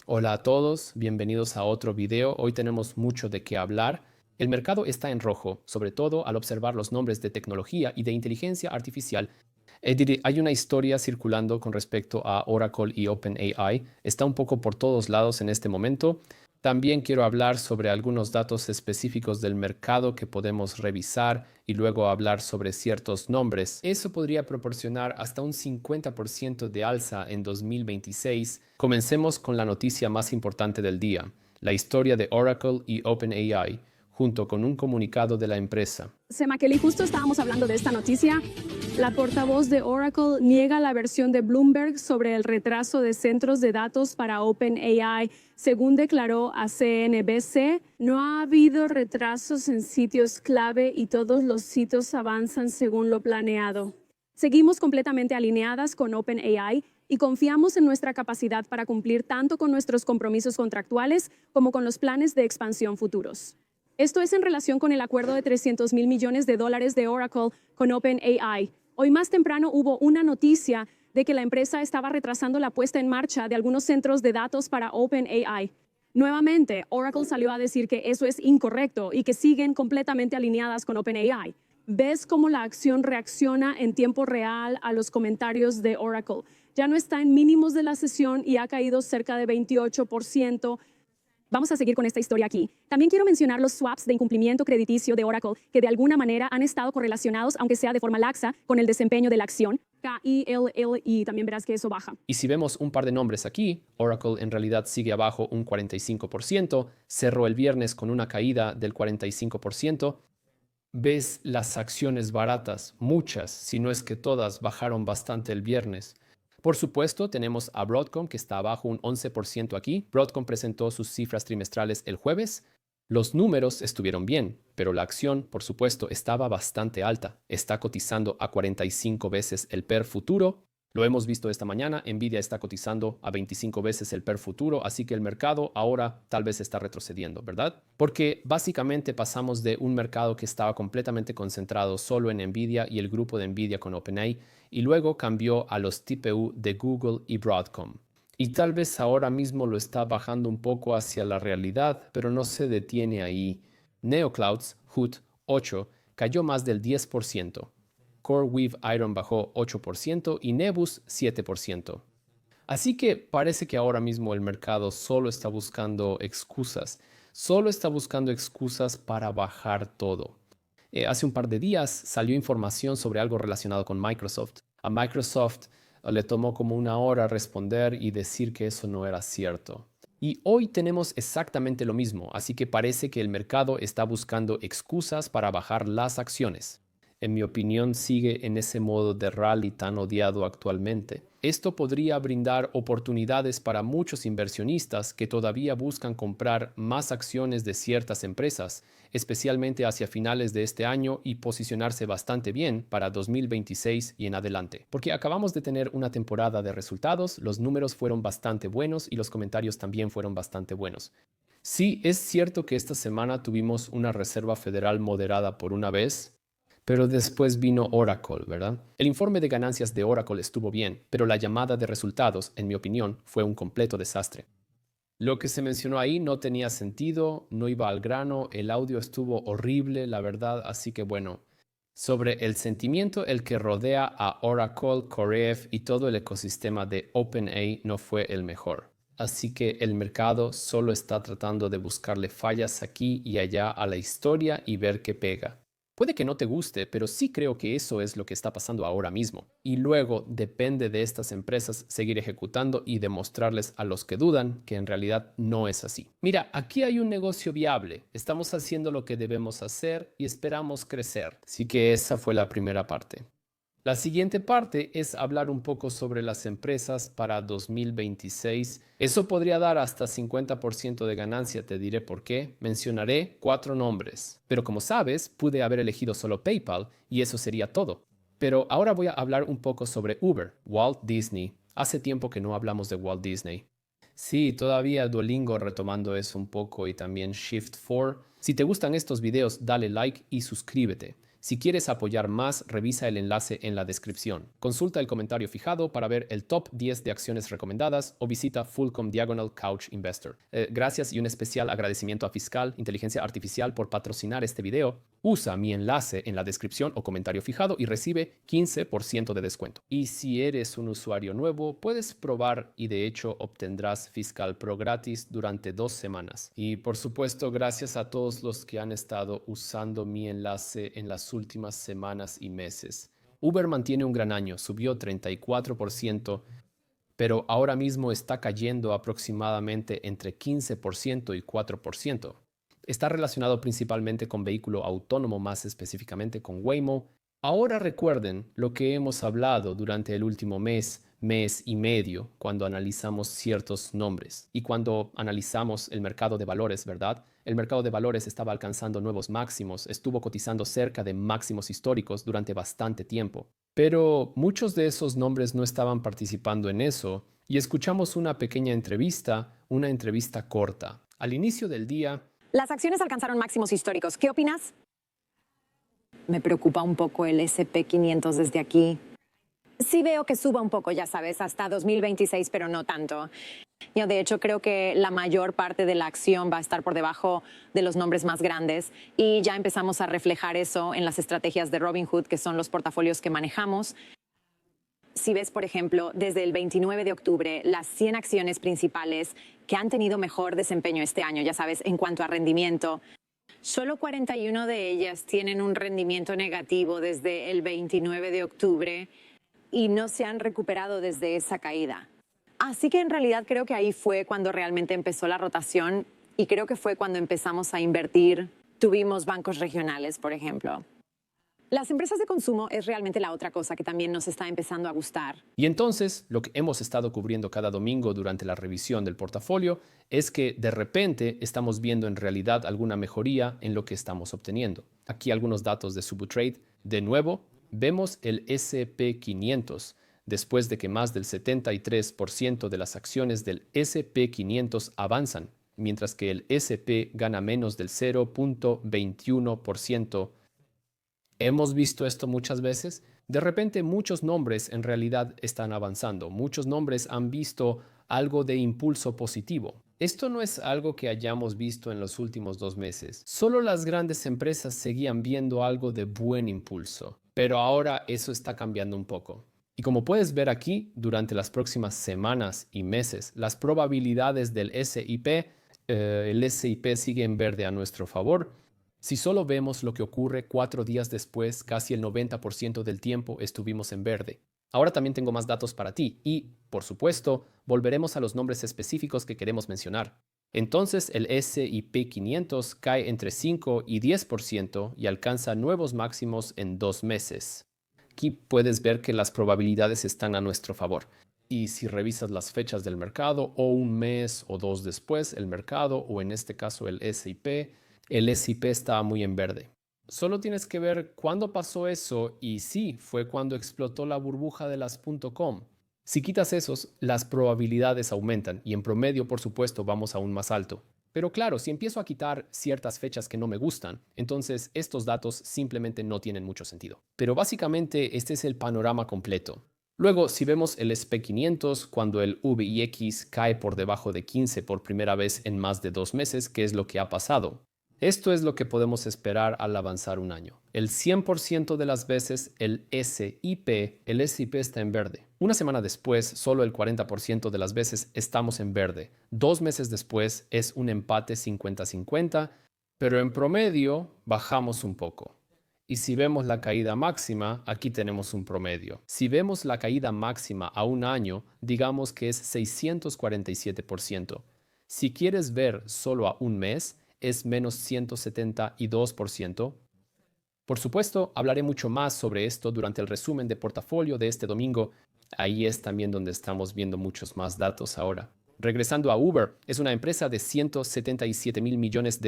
Hola a todos, bienvenidos a otro video. Hoy tenemos mucho de qué hablar. El mercado está en rojo, sobre todo al observar los nombres de tecnología y de inteligencia artificial. Hay una historia circulando con respecto a Oracle y OpenAI. Está un poco por todos lados en este momento. También quiero hablar sobre algunos datos específicos del mercado que podemos revisar y luego hablar sobre ciertos nombres. Eso podría proporcionar hasta un 50% de alza en 2026. Comencemos con la noticia más importante del día, la historia de Oracle y OpenAI, junto con un comunicado de la empresa. Kelly, justo estábamos hablando de esta noticia. La portavoz de Oracle niega la versión de Bloomberg sobre el retraso de centros de datos para OpenAI. Según declaró a CNBC, no ha habido retrasos en sitios clave y todos los sitios avanzan según lo planeado. Seguimos completamente alineadas con OpenAI y confiamos en nuestra capacidad para cumplir tanto con nuestros compromisos contractuales como con los planes de expansión futuros. Esto es en relación con el acuerdo de $300 mil millones de Oracle con OpenAI. Hoy más temprano hubo una noticia de que la empresa estaba retrasando la puesta en marcha de algunos centros de datos para OpenAI. Nuevamente, Oracle salió a decir que eso es incorrecto y que siguen completamente alineadas con OpenAI. ¿Ves cómo la acción reacciona en tiempo real a los comentarios de Oracle? Ya no está en mínimos de la sesión y ha caído cerca de 28%. Vamos a seguir con esta historia aquí. También quiero mencionar los swaps de incumplimiento crediticio de Oracle, que de alguna manera han estado correlacionados, aunque sea de forma laxa, con el desempeño de la acción. KILL, también verás que eso baja. Y si vemos un par de nombres aquí, Oracle en realidad sigue abajo un 45%, cerró el viernes con una caída del 45%. Ves las acciones baratas, muchas, si no es que todas, bajaron bastante el viernes. Por supuesto, tenemos a Broadcom, que está abajo un 11% aquí. Broadcom presentó sus cifras trimestrales el jueves. Los números estuvieron bien, pero la acción, por supuesto, estaba bastante alta. Está cotizando a 45 veces el PER futuro. Lo hemos visto esta mañana, Nvidia está cotizando a 25 veces el PER futuro, así que el mercado ahora tal vez está retrocediendo, ¿verdad? Porque básicamente pasamos de un mercado que estaba completamente concentrado solo en Nvidia y el grupo de Nvidia con OpenAI, y luego cambió a los TPU de Google y Broadcom. Y tal vez ahora mismo lo está bajando un poco hacia la realidad, pero no se detiene ahí. NeoClouds, HUT 8, cayó más del 10%. CoreWeave Iron bajó 8% y Nebus 7%. Así que parece que ahora mismo el mercado solo está buscando excusas para bajar todo. Hace un par de días salió información sobre algo relacionado con Microsoft. A Microsoft le tomó como una hora responder y decir que eso no era cierto. Y hoy tenemos exactamente lo mismo, así que parece que el mercado está buscando excusas para bajar las acciones. En mi opinión, sigue en ese modo de rally tan odiado actualmente. Esto podría brindar oportunidades para muchos inversionistas que todavía buscan comprar más acciones de ciertas empresas, especialmente hacia finales de este año, y posicionarse bastante bien para 2026 y en adelante. Porque acabamos de tener una temporada de resultados, los números fueron bastante buenos y los comentarios también fueron bastante buenos. Sí, es cierto que esta semana tuvimos una reserva federal moderada por una vez, pero después vino Oracle, ¿verdad? El informe de ganancias de Oracle estuvo bien, pero la llamada de resultados, en mi opinión, fue un completo desastre. Lo que se mencionó ahí no tenía sentido, no iba al grano, el audio estuvo horrible, la verdad, así que bueno. Sobre el sentimiento, el que rodea a Oracle, Coref y todo el ecosistema de OpenAI no fue el mejor. Así que el mercado solo está tratando de buscarle fallas aquí y allá a la historia y ver qué pega. Puede que no te guste, pero sí creo que eso es lo que está pasando ahora mismo. Y luego depende de estas empresas seguir ejecutando y demostrarles a los que dudan que en realidad no es así. Mira, aquí hay un negocio viable. Estamos haciendo lo que debemos hacer y esperamos crecer. Así que esa fue la primera parte. La siguiente parte es hablar un poco sobre las empresas para 2026. Eso podría dar hasta 50% de ganancia, te diré por qué. Mencionaré 4 nombres. Pero como sabes, pude haber elegido solo PayPal y eso sería todo. Pero ahora voy a hablar un poco sobre Uber, Walt Disney. Hace tiempo que no hablamos de Walt Disney. Sí, todavía Duolingo retomando eso un poco y también Shift 4. Si te gustan estos videos, dale like y suscríbete. Si quieres apoyar más, revisa el enlace en la descripción. Consulta el comentario fijado para ver el top 10 de acciones recomendadas o visita Full.com/Couch Investor. Gracias y un especial agradecimiento a Fiscal Inteligencia Artificial por patrocinar este video. Usa mi enlace en la descripción o comentario fijado y recibe 15% de descuento. Y si eres un usuario nuevo, puedes probar y de hecho obtendrás Fiscal Pro gratis durante 2 semanas. Y por supuesto, gracias a todos los que han estado usando mi enlace en las últimas semanas y meses. Uber mantiene un gran año, subió 34%, pero ahora mismo está cayendo aproximadamente entre 15% y 4%. Está relacionado principalmente con vehículo autónomo, más específicamente con Waymo. Ahora recuerden lo que hemos hablado durante el último mes y medio, cuando analizamos ciertos nombres y cuando analizamos el mercado de valores, ¿verdad? El mercado de valores estaba alcanzando nuevos máximos, estuvo cotizando cerca de máximos históricos durante bastante tiempo. Pero muchos de esos nombres no estaban participando en eso y escuchamos una pequeña entrevista, una entrevista corta. Al inicio del día, las acciones alcanzaron máximos históricos. ¿Qué opinas? Me preocupa un poco el S&P 500 desde aquí. Sí veo que suba un poco, ya sabes, hasta 2026, pero no tanto. Yo, de hecho, creo que la mayor parte de la acción va a estar por debajo de los nombres más grandes y ya empezamos a reflejar eso en las estrategias de Robinhood, que son los portafolios que manejamos. Si ves, por ejemplo, desde el 29 de octubre, las 100 acciones principales que han tenido mejor desempeño este año, ya sabes, en cuanto a rendimiento, solo 41 de ellas tienen un rendimiento negativo desde el 29 de octubre y no se han recuperado desde esa caída. Así que en realidad creo que ahí fue cuando realmente empezó la rotación y creo que fue cuando empezamos a invertir. Tuvimos bancos regionales, por ejemplo. Las empresas de consumo es realmente la otra cosa que también nos está empezando a gustar. Y entonces, lo que hemos estado cubriendo cada domingo durante la revisión del portafolio es que de repente estamos viendo en realidad alguna mejoría en lo que estamos obteniendo. Aquí algunos datos de Subutrade. De nuevo, vemos el S&P 500, después de que más del 73% de las acciones del S&P 500 avanzan, mientras que el S&P gana menos del 0.21%. Hemos visto esto muchas veces. De repente muchos nombres en realidad están avanzando. Muchos nombres han visto algo de impulso positivo. Esto no es algo que hayamos visto en los últimos 2 meses. Solo las grandes empresas seguían viendo algo de buen impulso. Pero ahora eso está cambiando un poco. Y como puedes ver aquí, durante las próximas semanas y meses, las probabilidades del S&P, el S&P sigue en verde a nuestro favor. Si solo vemos lo que ocurre 4 días después, casi el 90% del tiempo estuvimos en verde. Ahora también tengo más datos para ti y, por supuesto, volveremos a los nombres específicos que queremos mencionar. Entonces el S&P 500 cae entre 5 y 10% y alcanza nuevos máximos en 2 meses. Aquí puedes ver que las probabilidades están a nuestro favor. Y si revisas las fechas del mercado o un mes o 2 después, el mercado o en este caso el S&P estaba muy en verde. Solo tienes que ver cuándo pasó eso y sí, fue cuando explotó la burbuja de las .com. Si quitas esos, las probabilidades aumentan y en promedio, por supuesto, vamos aún más alto. Pero claro, si empiezo a quitar ciertas fechas que no me gustan, entonces estos datos simplemente no tienen mucho sentido. Pero básicamente este es el panorama completo. Luego, si vemos el S&P 500, cuando el VIX cae por debajo de 15 por primera vez en más de 2 meses, ¿qué es lo que ha pasado? Esto es lo que podemos esperar al avanzar un año. El 100% de las veces el S&P está en verde. Una semana después, solo el 40% de las veces estamos en verde. 2 meses después es un empate 50-50, pero en promedio bajamos un poco. Y si vemos la caída máxima, aquí tenemos un promedio. Si vemos la caída máxima a un año, digamos que es 647%. Si quieres ver solo a un mes, es menos 172%. Por supuesto, hablaré mucho más sobre esto durante el resumen de portafolio de este domingo. Ahí es también donde estamos viendo muchos más datos ahora. Regresando a Uber, es una empresa de $177,000 millones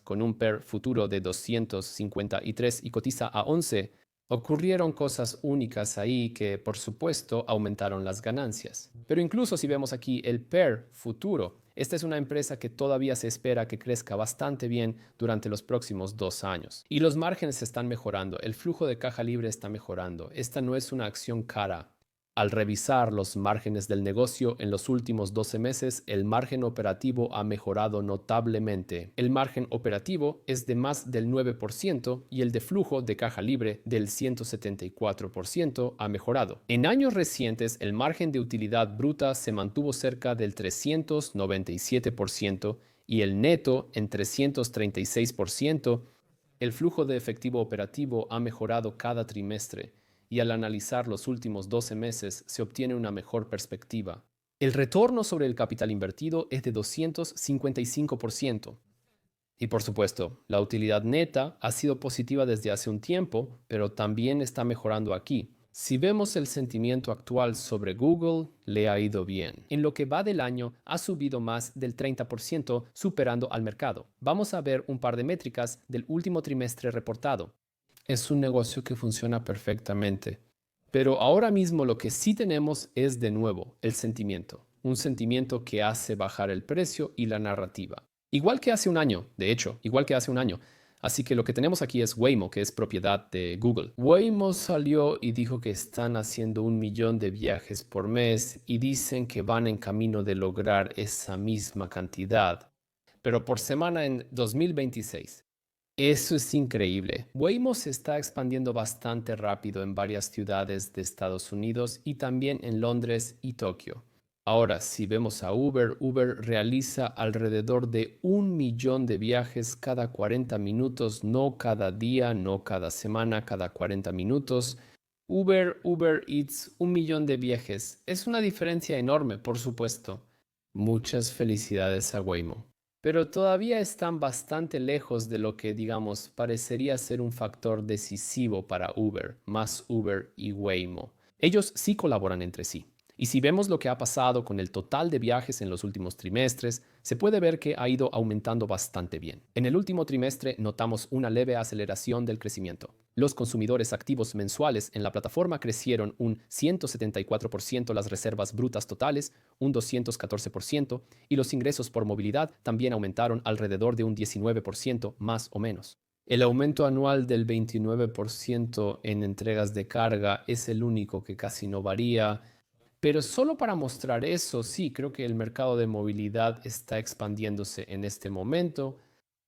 con un PER futuro de 253 y cotiza a 11. Ocurrieron cosas únicas ahí que, por supuesto, aumentaron las ganancias. Pero incluso si vemos aquí el PER futuro, esta es una empresa que todavía se espera que crezca bastante bien durante los próximos 2 años. Y los márgenes están mejorando, el flujo de caja libre está mejorando. Esta no es una acción cara. Al revisar los márgenes del negocio en los últimos 12 meses, el margen operativo ha mejorado notablemente. El margen operativo es de más del 9% y el de flujo de caja libre del 174% ha mejorado. En años recientes, el margen de utilidad bruta se mantuvo cerca del 397% y el neto en 336%. El flujo de efectivo operativo ha mejorado cada trimestre y al analizar los últimos 12 meses se obtiene una mejor perspectiva. El retorno sobre el capital invertido es de 255%. Y por supuesto, la utilidad neta ha sido positiva desde hace un tiempo, pero también está mejorando aquí. Si vemos el sentimiento actual sobre Google, le ha ido bien. En lo que va del año, ha subido más del 30%, superando al mercado. Vamos a ver un par de métricas del último trimestre reportado. Es un negocio que funciona perfectamente. Pero ahora mismo lo que sí tenemos es de nuevo el sentimiento. Un sentimiento que hace bajar el precio y la narrativa. Igual que hace un año, de hecho, igual que hace un año. Así que lo que tenemos aquí es Waymo, que es propiedad de Google. Waymo salió y dijo que están haciendo 1 millón de viajes por mes y dicen que van en camino de lograr esa misma cantidad, pero por semana en 2026. Eso es increíble. Waymo se está expandiendo bastante rápido en varias ciudades de Estados Unidos y también en Londres y Tokio. Ahora, si vemos a Uber, Uber realiza alrededor de 1 millón de viajes cada 40 minutos, no cada día, no cada semana, cada 40 minutos. Uber Eats, 1 millón de viajes. Es una diferencia enorme, por supuesto. Muchas felicidades a Waymo. Pero todavía están bastante lejos de lo que, digamos, parecería ser un factor decisivo para Uber, más Uber y Waymo. Ellos sí colaboran entre sí. Y si vemos lo que ha pasado con el total de viajes en los últimos trimestres, se puede ver que ha ido aumentando bastante bien. En el último trimestre notamos una leve aceleración del crecimiento. Los consumidores activos mensuales en la plataforma crecieron un 174%, las reservas brutas totales un 214% y los ingresos por movilidad también aumentaron alrededor de un 19% más o menos. El aumento anual del 29% en entregas de carga es el único que casi no varía. Pero solo para mostrar eso, sí, creo que el mercado de movilidad está expandiéndose en este momento.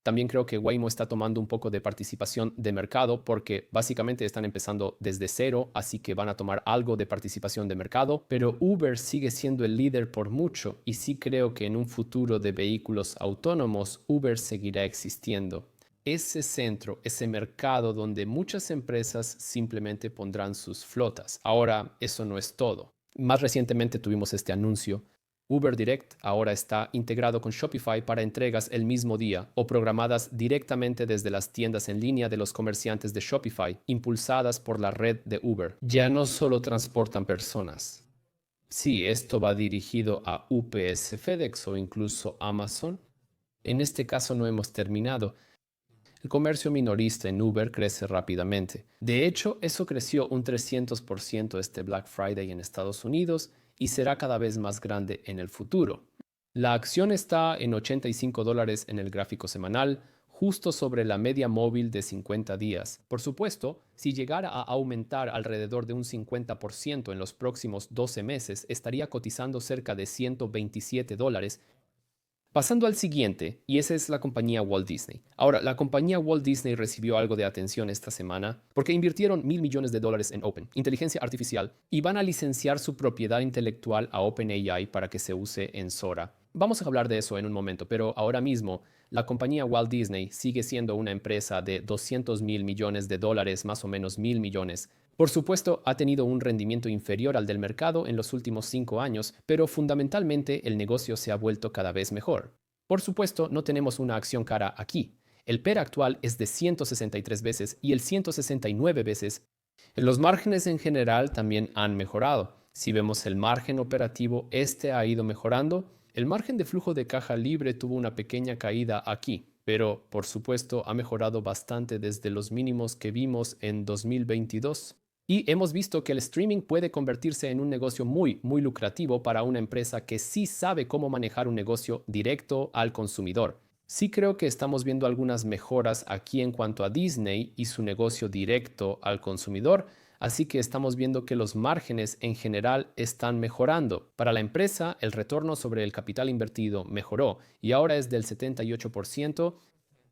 También creo que Waymo está tomando un poco de participación de mercado porque básicamente están empezando desde cero, así que van a tomar algo de participación de mercado. Pero Uber sigue siendo el líder por mucho y sí creo que en un futuro de vehículos autónomos, Uber seguirá existiendo. Ese centro, ese mercado donde muchas empresas simplemente pondrán sus flotas. Ahora, eso no es todo. Más recientemente tuvimos este anuncio. Uber Direct ahora está integrado con Shopify para entregas el mismo día o programadas directamente desde las tiendas en línea de los comerciantes de Shopify, impulsadas por la red de Uber. Ya no solo transportan personas. Sí, esto va dirigido a UPS, FedEx o incluso Amazon. En este caso no hemos terminado. El comercio minorista en Uber crece rápidamente. De hecho, eso creció un 300% este Black Friday en Estados Unidos y será cada vez más grande en el futuro. La acción está en $85 en el gráfico semanal, justo sobre la media móvil de 50 días. Por supuesto, si llegara a aumentar alrededor de un 50% en los próximos 12 meses, estaría cotizando cerca de $127. Pasando al siguiente, y esa es la compañía Walt Disney. Ahora, la compañía Walt Disney recibió algo de atención esta semana porque invirtieron $1.000 millones en Open, inteligencia artificial, y van a licenciar su propiedad intelectual a OpenAI para que se use en Sora. Vamos a hablar de eso en un momento, pero ahora mismo la compañía Walt Disney sigue siendo una empresa de $200 mil millones, más o menos 1.000 millones. Por supuesto, ha tenido un rendimiento inferior al del mercado en los últimos 5 años, pero fundamentalmente el negocio se ha vuelto cada vez mejor. Por supuesto, no tenemos una acción cara aquí. El PER actual es de 163 veces y el 169 veces. Los márgenes en general también han mejorado. Si vemos el margen operativo, este ha ido mejorando. El margen de flujo de caja libre tuvo una pequeña caída aquí, pero por supuesto ha mejorado bastante desde los mínimos que vimos en 2022. Y hemos visto que el streaming puede convertirse en un negocio muy lucrativo para una empresa que sí sabe cómo manejar un negocio directo al consumidor. Sí creo que estamos viendo algunas mejoras aquí en cuanto a Disney y su negocio directo al consumidor, así que estamos viendo que los márgenes en general están mejorando. Para la empresa, el retorno sobre el capital invertido mejoró y ahora es del 78%.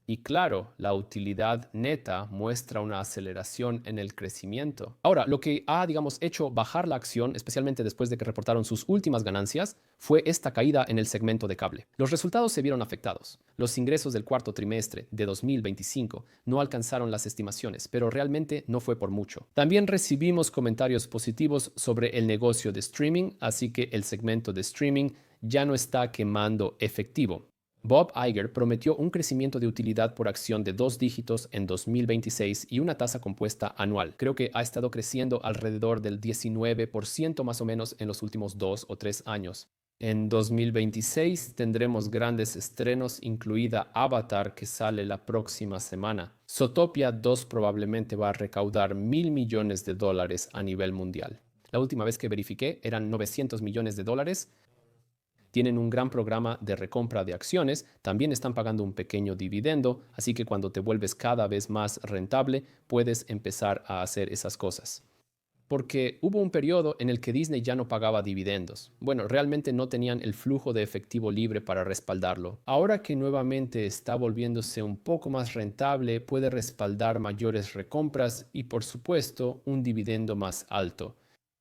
Y claro, la utilidad neta muestra una aceleración en el crecimiento. Ahora, lo que ha, hecho bajar la acción, especialmente después de que reportaron sus últimas ganancias, fue esta caída en el segmento de cable. Los resultados se vieron afectados. Los ingresos del cuarto trimestre de 2025 no alcanzaron las estimaciones, pero realmente no fue por mucho. También recibimos comentarios positivos sobre el negocio de streaming, así que el segmento de streaming ya no está quemando efectivo. Bob Iger prometió un crecimiento de utilidad por acción de 2 dígitos en 2026 y una tasa compuesta anual. Creo que ha estado creciendo alrededor del 19% más o menos en los últimos 2 o 3 años. En 2026 tendremos grandes estrenos, incluida Avatar, que sale la próxima semana. Zootopia 2 probablemente va a recaudar $1.000 millones a nivel mundial. La última vez que verifiqué eran $900 millones. Tienen un gran programa de recompra de acciones, también están pagando un pequeño dividendo, así que cuando te vuelves cada vez más rentable, puedes empezar a hacer esas cosas. Porque hubo un periodo en el que Disney ya no pagaba dividendos. Bueno, realmente no tenían el flujo de efectivo libre para respaldarlo. Ahora que nuevamente está volviéndose un poco más rentable, puede respaldar mayores recompras y, por supuesto, un dividendo más alto.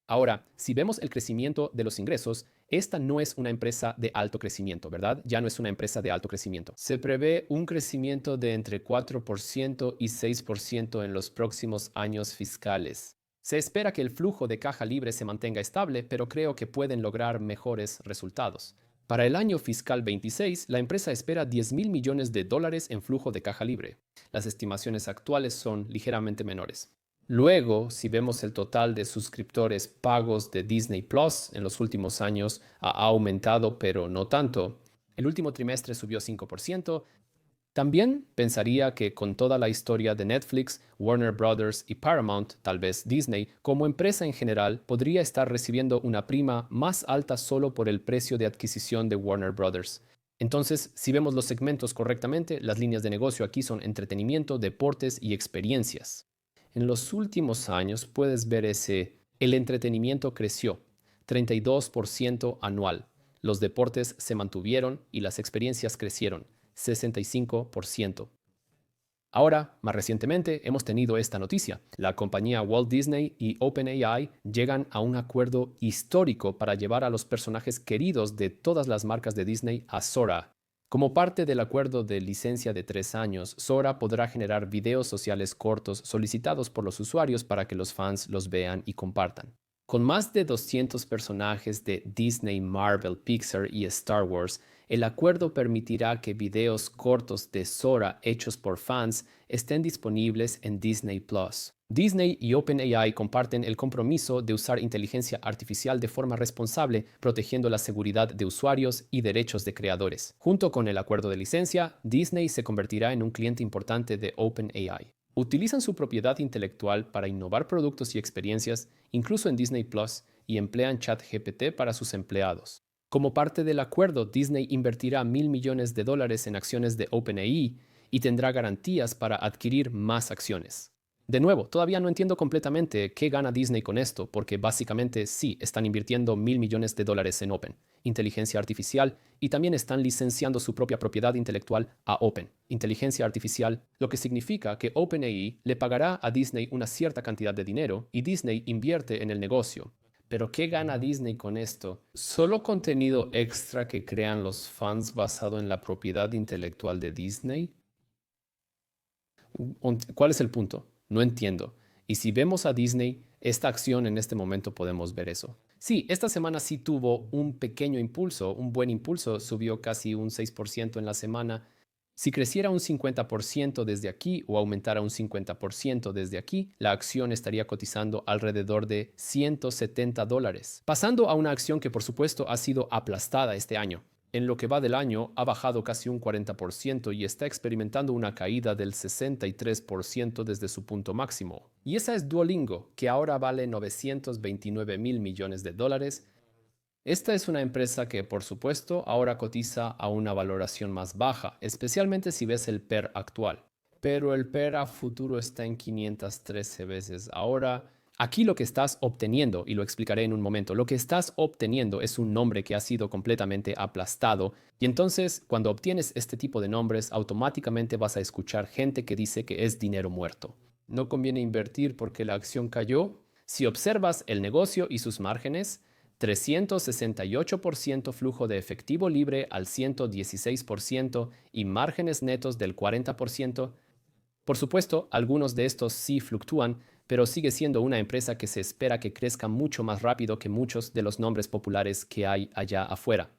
Ahora, si vemos el crecimiento de los ingresos, esta no es una empresa de alto crecimiento, ¿verdad? Ya no es una empresa de alto crecimiento. Se prevé un crecimiento de entre 4% y 6% en los próximos años fiscales. Se espera que el flujo de caja libre se mantenga estable, pero creo que pueden lograr mejores resultados. Para el año fiscal 26, la empresa espera $10.000 millones en flujo de caja libre. Las estimaciones actuales son ligeramente menores. Luego, si vemos el total de suscriptores pagos de Disney Plus en los últimos años, ha aumentado, pero no tanto. El último trimestre subió 5%. También pensaría que con toda la historia de Netflix, Warner Brothers y Paramount, tal vez Disney, como empresa en general, podría estar recibiendo una prima más alta solo por el precio de adquisición de Warner Brothers. Entonces, si vemos los segmentos correctamente, las líneas de negocio aquí son entretenimiento, deportes y experiencias. En los últimos años puedes ver el entretenimiento creció 32% anual, los deportes se mantuvieron y las experiencias crecieron 65%. Ahora, más recientemente, hemos tenido esta noticia. La compañía Walt Disney y OpenAI llegan a un acuerdo histórico para llevar a los personajes queridos de todas las marcas de Disney a Sora. Como parte del acuerdo de licencia de 3 años, Sora podrá generar videos sociales cortos solicitados por los usuarios para que los fans los vean y compartan. Con más de 200 personajes de Disney, Marvel, Pixar y Star Wars, el acuerdo permitirá que videos cortos de Sora hechos por fans estén disponibles en Disney Plus. Disney y OpenAI comparten el compromiso de usar inteligencia artificial de forma responsable, protegiendo la seguridad de usuarios y derechos de creadores. Junto con el acuerdo de licencia, Disney se convertirá en un cliente importante de OpenAI. Utilizan su propiedad intelectual para innovar productos y experiencias, incluso en Disney Plus, y emplean ChatGPT para sus empleados. Como parte del acuerdo, Disney invertirá $1.000 millones en acciones de OpenAI y tendrá garantías para adquirir más acciones. De nuevo, todavía no entiendo completamente qué gana Disney con esto, porque básicamente sí, están invirtiendo $1.000 millones en Open, inteligencia artificial, y también están licenciando su propia propiedad intelectual a Open, inteligencia artificial, lo que significa que OpenAI le pagará a Disney una cierta cantidad de dinero y Disney invierte en el negocio. Pero ¿qué gana Disney con esto? ¿Solo contenido extra que crean los fans basado en la propiedad intelectual de Disney? ¿Cuál es el punto? No entiendo. Y si vemos a Disney, esta acción en este momento podemos ver eso. Sí, esta semana sí tuvo un pequeño impulso, un buen impulso, subió casi un 6% en la semana. Si creciera un 50% desde aquí o aumentara un 50% desde aquí, la acción estaría cotizando alrededor de $170, pasando a una acción que por supuesto ha sido aplastada este año. en lo que va del año ha bajado casi un 40% y está experimentando una caída del 63% desde su punto máximo. Y esa es Duolingo, que ahora vale 929 mil millones de dólares. Esta es una empresa que, por supuesto, ahora cotiza a una valoración más baja, especialmente si ves el PER actual. Pero el PER a futuro está en 513 veces. Ahora, aquí lo que estás obteniendo, y lo explicaré en un momento, lo que estás obteniendo es un nombre que ha sido completamente aplastado. Y entonces, cuando obtienes este tipo de nombres, automáticamente vas a escuchar gente que dice que es dinero muerto. No conviene invertir porque la acción cayó. Si observas el negocio y sus márgenes, 368% flujo de efectivo libre al 116% y márgenes netos del 40%. Por supuesto, algunos de estos sí fluctúan, pero sigue siendo una empresa que se espera que crezca mucho más rápido que muchos de los nombres populares que hay allá afuera.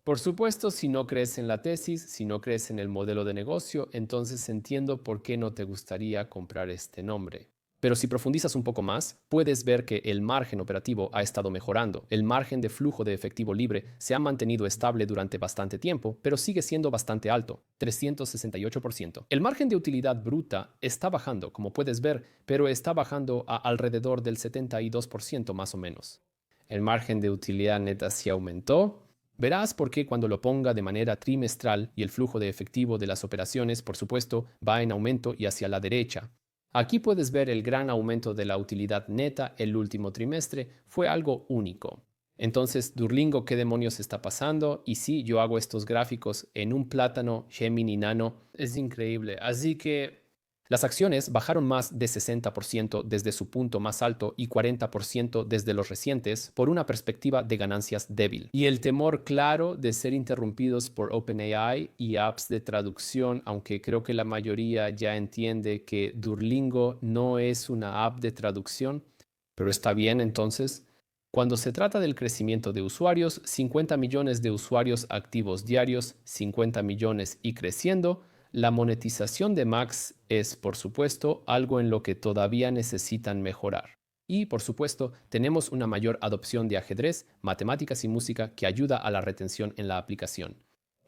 Por supuesto, si no crees en la tesis, si no crees en el modelo de negocio, entonces entiendo por qué no te gustaría comprar este nombre. Pero si profundizas un poco más, puedes ver que el margen operativo ha estado mejorando. El margen de flujo de efectivo libre se ha mantenido estable durante bastante tiempo, pero sigue siendo bastante alto, 368%. El margen de utilidad bruta está bajando, como puedes ver, pero está bajando a alrededor del 72% más o menos. El margen de utilidad neta sí aumentó. Verás por qué cuando lo ponga de manera trimestral y el flujo de efectivo de las operaciones, por supuesto, va en aumento y hacia la derecha. Aquí puedes ver el gran aumento de la utilidad neta el último trimestre, fue algo único. Entonces, Duolingo, ¿qué demonios está pasando? Y sí, yo hago estos gráficos en un plátano Gemini Nano, es increíble. Así que las acciones bajaron más de 60% desde su punto más alto y 40% desde los recientes por una perspectiva de ganancias débil. Y el temor claro de ser interrumpidos por OpenAI y apps de traducción, aunque creo que la mayoría ya entiende que Duolingo no es una app de traducción, pero está bien entonces. Cuando se trata del crecimiento de usuarios, 50 millones de usuarios activos diarios, 50 millones y creciendo, la monetización de Max es, por supuesto, algo en lo que todavía necesitan mejorar. Y, por supuesto, tenemos una mayor adopción de ajedrez, matemáticas y música que ayuda a la retención en la aplicación.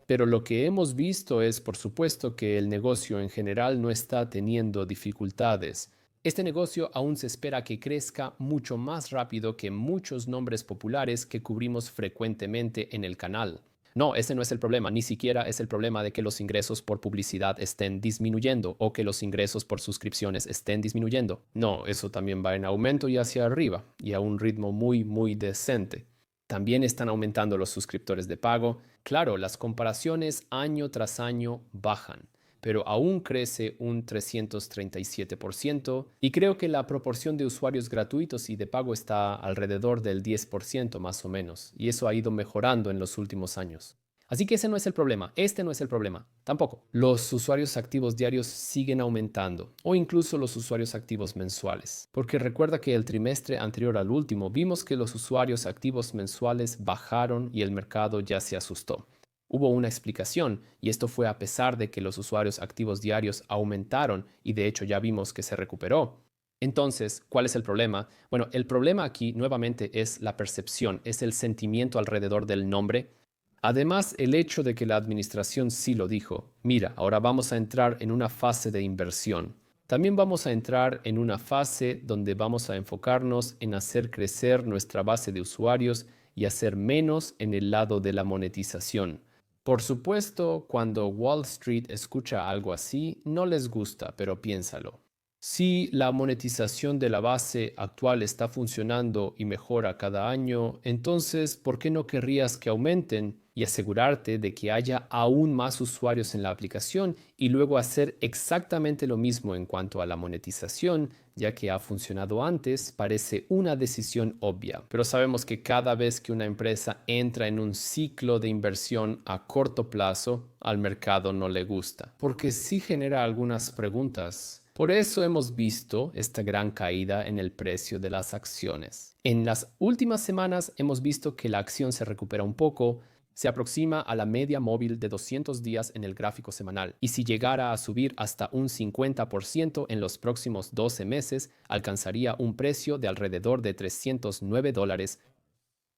Pero lo que hemos visto es, por supuesto, que el negocio en general no está teniendo dificultades. Este negocio aún se espera que crezca mucho más rápido que muchos nombres populares que cubrimos frecuentemente en el canal. No, ese no es el problema, ni siquiera es el problema de que los ingresos por publicidad estén disminuyendo o que los ingresos por suscripciones estén disminuyendo. No, eso también va en aumento y hacia arriba, y a un ritmo muy decente. También están aumentando los suscriptores de pago. Claro, las comparaciones año tras año bajan, pero aún crece un 337% y creo que la proporción de usuarios gratuitos y de pago está alrededor del 10% más o menos, y eso ha ido mejorando en los últimos años. Así que ese no es el problema, este no es el problema, tampoco. Los usuarios activos diarios siguen aumentando, o incluso los usuarios activos mensuales, porque recuerda que el trimestre anterior al último vimos que los usuarios activos mensuales bajaron y el mercado ya se asustó. Hubo una explicación, y esto fue a pesar de que los usuarios activos diarios aumentaron y de hecho ya vimos que se recuperó. Entonces, ¿cuál es el problema? Bueno, el problema aquí nuevamente es la percepción, es el sentimiento alrededor del nombre. Además, el hecho de que la administración sí lo dijo, mira, ahora vamos a entrar en una fase de inversión. También vamos a entrar en una fase donde vamos a enfocarnos en hacer crecer nuestra base de usuarios y hacer menos en el lado de la monetización. Por supuesto, cuando Wall Street escucha algo así, no les gusta, pero piénsalo. Si la monetización de la base actual está funcionando y mejora cada año, entonces, ¿por qué no querrías que aumenten y asegurarte de que haya aún más usuarios en la aplicación y luego hacer exactamente lo mismo en cuanto a la monetización, ya que ha funcionado antes? Parece una decisión obvia, pero sabemos que cada vez que una empresa entra en un ciclo de inversión a corto plazo, al mercado no le gusta, porque sí genera algunas preguntas. Por eso hemos visto esta gran caída en el precio de las acciones. En las últimas semanas hemos visto que la acción se recupera un poco, se aproxima a la media móvil de 200 días en el gráfico semanal, y si llegara a subir hasta un 50% en los próximos 12 meses, alcanzaría un precio de alrededor de $309.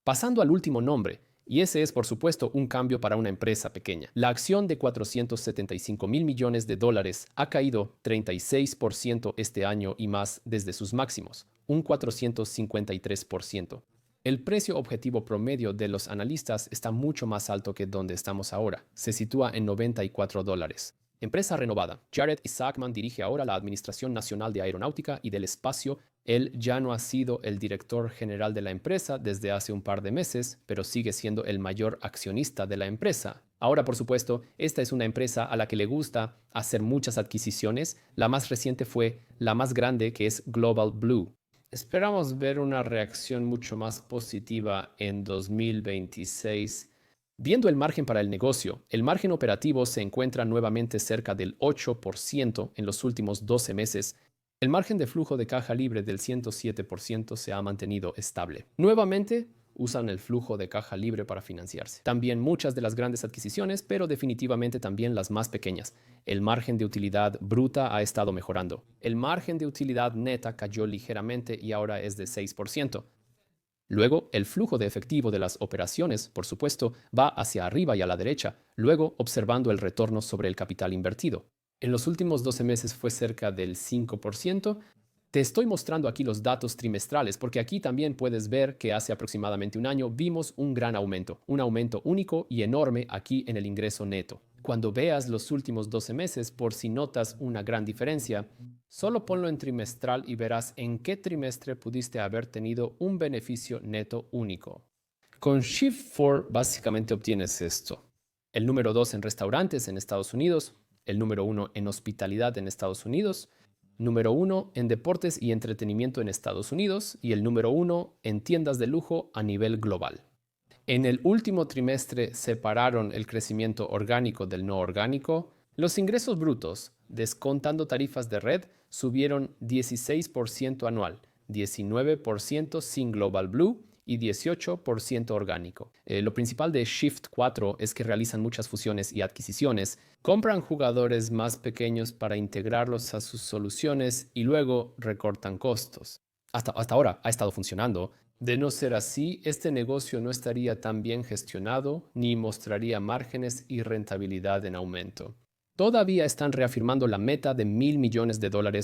Pasando al último nombre, Y ese es, por supuesto, un cambio para una empresa pequeña. La acción de 475 mil millones de dólares ha caído 36% este año y más desde sus máximos, un 453%. El precio objetivo promedio de los analistas está mucho más alto que donde estamos ahora. Se sitúa en $94. Empresa renovada. Jared Isaacman dirige ahora la Administración Nacional de Aeronáutica y del Espacio. Él ya no ha sido el director general de la empresa desde hace un par de meses, pero sigue siendo el mayor accionista de la empresa. Ahora, por supuesto, esta es una empresa a la que le gusta hacer muchas adquisiciones. La más reciente fue la más grande, que es Global Blue. Esperamos ver una reacción mucho más positiva en 2026. Viendo el margen para el negocio, el margen operativo se encuentra nuevamente cerca del 8% en los últimos 12 meses. El margen de flujo de caja libre del 107% se ha mantenido estable. Nuevamente, usan el flujo de caja libre para financiarse. También muchas de las grandes adquisiciones, pero definitivamente también las más pequeñas. El margen de utilidad bruta ha estado mejorando. El margen de utilidad neta cayó ligeramente y ahora es de 6%. Luego, el flujo de efectivo de las operaciones, por supuesto, va hacia arriba y a la derecha, luego observando el retorno sobre el capital invertido. En los últimos 12 meses fue cerca del 5%. Te estoy mostrando aquí los datos trimestrales porque aquí también puedes ver que hace aproximadamente un año vimos un gran aumento, un aumento único y enorme aquí en el ingreso neto. Cuando veas los últimos 12 meses, por si notas una gran diferencia, solo ponlo en trimestral y verás en qué trimestre pudiste haber tenido un beneficio neto único. Con Shift4 básicamente obtienes esto. El número 2 en restaurantes en Estados Unidos, el número 1 en hospitalidad en Estados Unidos, número 1 en deportes y entretenimiento en Estados Unidos y el número 1 en tiendas de lujo a nivel global. En el último trimestre separaron el crecimiento orgánico del no orgánico. Los ingresos brutos, descontando tarifas de red, subieron 16% anual, 19% sin Global Blue y 18% orgánico. Lo principal de Shift4 es que realizan muchas fusiones y adquisiciones, compran jugadores más pequeños para integrarlos a sus soluciones y luego recortan costos. Hasta ahora ha estado funcionando. De no ser así, este negocio no estaría tan bien gestionado ni mostraría márgenes y rentabilidad en aumento. Todavía están reafirmando la meta de $1,000 millones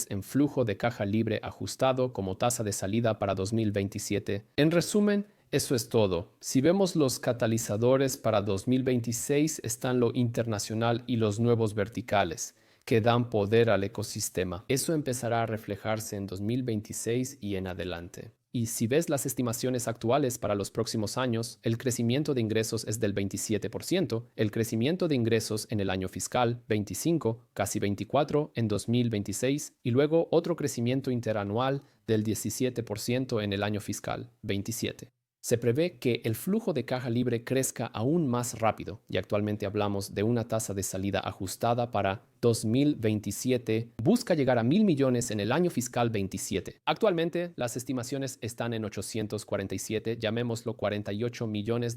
en flujo de caja libre ajustado como tasa de salida para 2027. En resumen, eso es todo. Si vemos los catalizadores para 2026 están lo internacional y los nuevos verticales, que dan poder al ecosistema. Eso empezará a reflejarse en 2026 y en adelante. Y si ves las estimaciones actuales para los próximos años, el crecimiento de ingresos es del 27%, el crecimiento de ingresos en el año fiscal 25, casi 24 en 2026 y luego otro crecimiento interanual del 17% en el año fiscal 27. Se prevé que el flujo de caja libre crezca aún más rápido y actualmente hablamos de una tasa de salida ajustada para 2027. Busca llegar a $1,000 millones en el año fiscal 27. Actualmente las estimaciones están en 847, llamémoslo $48 millones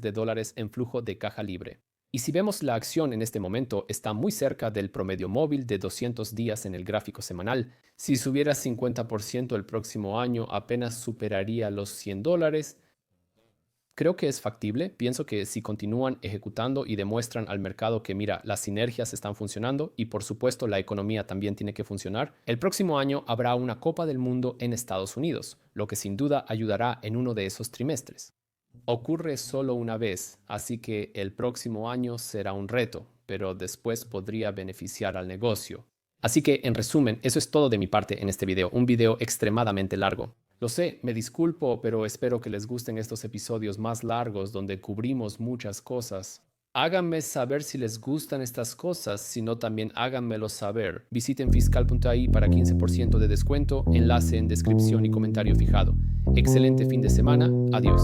en flujo de caja libre. Y si vemos la acción en este momento, está muy cerca del promedio móvil de 200 días en el gráfico semanal. Si subiera 50% el próximo año, apenas superaría los $100. Creo que es factible. Pienso que si continúan ejecutando y demuestran al mercado que, mira, las sinergias están funcionando y, por supuesto, la economía también tiene que funcionar, el próximo año habrá una Copa del Mundo en Estados Unidos, lo que sin duda ayudará en uno de esos trimestres. Ocurre solo una vez, así que el próximo año será un reto, pero después podría beneficiar al negocio. Así que, en resumen, eso es todo de mi parte en este video, un video extremadamente largo. Lo sé, me disculpo, pero espero que les gusten estos episodios más largos donde cubrimos muchas cosas. Háganme saber si les gustan estas cosas, si no también háganmelo saber. Visiten fiscal.ai para 15% de descuento, enlace en descripción y comentario fijado. Excelente fin de semana, adiós.